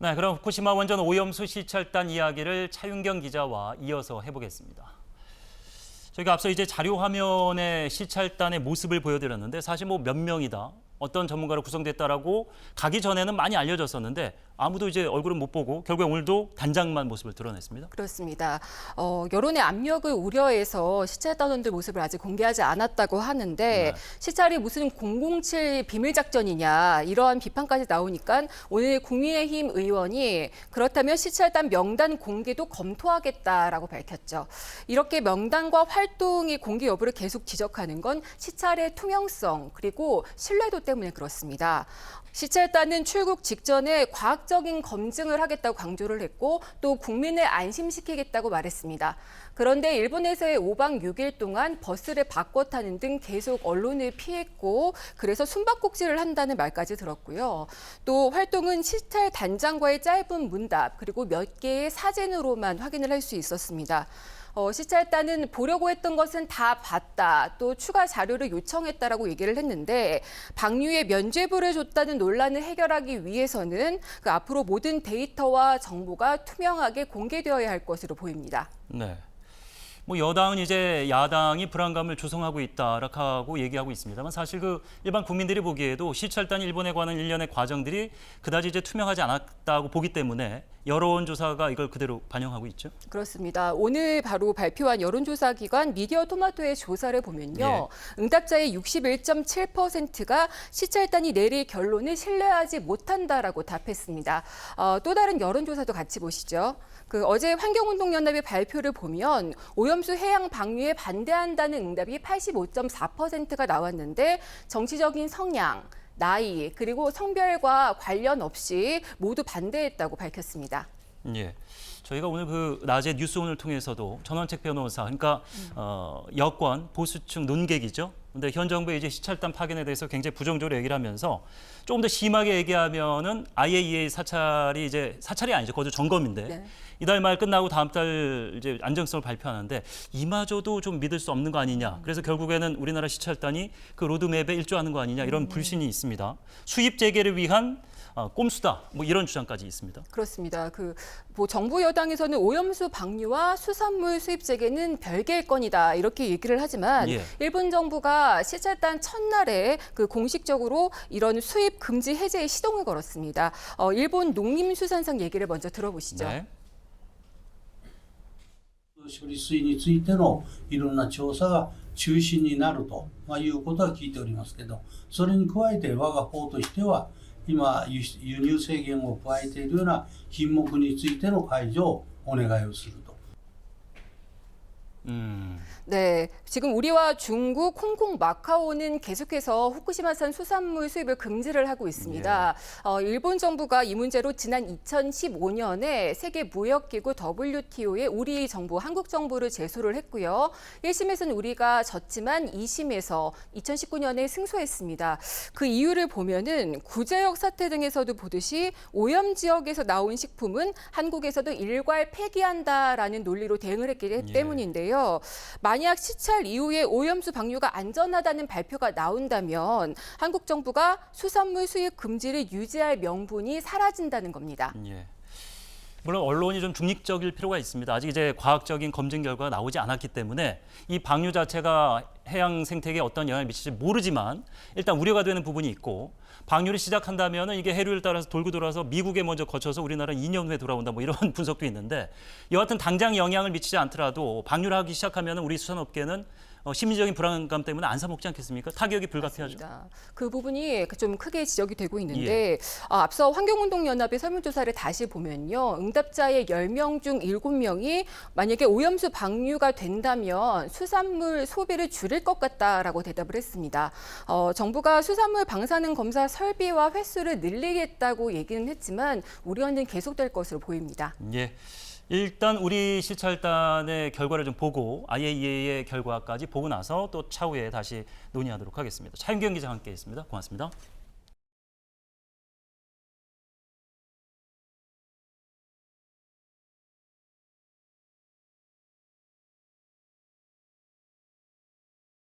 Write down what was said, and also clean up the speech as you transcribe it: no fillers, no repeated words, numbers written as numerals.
네, 그럼 후쿠시마 원전 오염수 시찰단 이야기를 차윤경 기자와 이어서 해보겠습니다. 저희가 앞서 이제 자료 화면에 시찰단의 모습을 보여드렸는데 사실 뭐 몇 명이다, 어떤 전문가로 구성됐다라고 가기 전에는 많이 알려졌었는데 아무도 이제 얼굴은 못 보고 결국에 오늘도 단장만 모습을 드러냈습니다. 그렇습니다. 여론의 압력을 우려해서 시찰단원들 모습을 아직 공개하지 않았다고 하는데 네. 시찰이 무슨 007 비밀작전이냐 이러한 비판까지 나오니까 오늘 국민의힘 의원이 그렇다면 시찰단 명단 공개도 검토하겠다라고 밝혔죠. 이렇게 명단과 활동의 공개 여부를 계속 지적하는 건 시찰의 투명성 그리고 신뢰도 때문에 그렇습니다. 시찰단은 출국 직전에 과학적인 검증을 하겠다고 강조를 했고 또 국민을 안심시키겠다고 말했습니다. 그런데 일본에서의 5박 6일 동안 버스를 바꿔 타는 등 계속 언론을 피했고 그래서 숨바꼭질을 한다는 말까지 들었고요. 또 활동은 시찰 단장과의 짧은 문답 그리고 몇 개의 사진으로만 확인을 할 수 있었습니다. 시찰단은 보려고 했던 것은 다 봤다, 또 추가 자료를 요청했다라고 얘기를 했는데 방류에 면죄부를 줬다는 논란을 해결하기 위해서는 그 앞으로 모든 데이터와 정보가 투명하게 공개되어야 할 것으로 보입니다. 네. 뭐 여당은 이제 야당이 불안감을 조성하고 있다라고 얘기하고 있습니다만 사실 그 일반 국민들이 보기에도 시찰단 일본에 관한 일련의 과정들이 그다지 이제 투명하지 않았다고 보기 때문에 여론조사가 이걸 그대로 반영하고 있죠. 그렇습니다. 오늘 바로 발표한 여론조사 기관 미디어 토마토의 조사를 보면요. 응답자의 61.7%가 시찰단이 내릴 결론을 신뢰하지 못한다라고 답했습니다. 또 다른 여론조사도 같이 보시죠. 어제 환경운동연합의 발표를 보면 오염수 해양 방류에 반대한다는 응답이 85.4%가 나왔는데 정치적인 성향, 나이, 그리고 성별과 관련 없이 모두 반대했다고 밝혔습니다. 예. 저희가 오늘 그 낮에 뉴스온을 통해서도 전원책 변호사, 그러니까 여권 보수층 논객이죠. 근데 현 정부의 이제 시찰단 파견에 대해서 굉장히 부정적으로 얘기를 하면서 조금 더 심하게 얘기하면은 IAEA 사찰이 이제 사찰이 아니죠. 그것도 점검인데 네. 이달 말 끝나고 다음 달 이제 안정성을 발표하는데 이마저도 좀 믿을 수 없는 거 아니냐. 그래서 결국에는 우리나라 시찰단이 그 로드맵에 일조하는 거 아니냐 이런 불신이 있습니다. 수입 재개를 위한 꼼수다. 뭐 이런 주장까지 있습니다. 그렇습니다. 뭐 정부 여당에서는 오염수 방류와 수산물 수입 재개는 별개의 건이다 이렇게 얘기를 하지만 일본 정부가 시찰단 첫날에 공식적으로 이런 수입 금지 해제에 시동을 걸었습니다. 일본 농림수산성 얘기를 먼저 들어보시죠. 네. 処理水についてのいろんな調査が中心になるということは聞いておりますけど、それに加えて我が方としては今輸入制限を加えているような品目についての解除をお願いをすると。 네, 지금 우리와 중국, 홍콩, 마카오는 계속해서 후쿠시마산 수산물 수입을 금지를 하고 있습니다. 일본 정부가 이 문제로 지난 2015년에 세계무역기구 WTO에 우리 정부, 한국 정부를 제소를 했고요. 1심에서는 우리가 졌지만 2심에서 2019년에 승소했습니다. 그 이유를 보면은 구제역 사태 등에서도 보듯이 오염 지역에서 나온 식품은 한국에서도 일괄 폐기한다라는 논리로 대응을 했기 때문인데요. 만약 시찰 이후에 오염수 방류가 안전하다는 발표가 나온다면 한국 정부가 수산물 수입 금지를 유지할 명분이 사라진다는 겁니다. 예. 물론 언론이 좀 중립적일 필요가 있습니다. 아직 이제 과학적인 검증 결과가 나오지 않았기 때문에 이 방류 자체가 해양 생태계에 어떤 영향을 미칠지 모르지만 일단 우려가 되는 부분이 있고 방류를 시작한다면 이게 해류를 따라서 돌고 돌아서 미국에 먼저 거쳐서 우리나라 2년 후에 돌아온다 뭐 이런 분석도 있는데 여하튼 당장 영향을 미치지 않더라도 방류를 하기 시작하면 우리 수산업계는 심리적인 불안감 때문에 안 사 먹지 않겠습니까? 타격이 불가피하죠. 맞습니다. 그 부분이 좀 크게 지적이 되고 있는데 앞서 환경운동연합의 설문조사를 다시 보면요. 응답자의 10명 중 7명이 만약에 오염수 방류가 된다면 수산물 소비를 줄일 것 같다라고 대답을 했습니다. 정부가 수산물 방사능 검사 설비와 횟수를 늘리겠다고 얘기는 했지만 우려는 계속될 것으로 보입니다. 예. 일단 우리 시찰단의 결과를 좀 보고 IAEA의 결과까지 보고 나서 또 차후에 다시 논의하도록 하겠습니다. 차윤경 기자와 함께했습니다. 고맙습니다.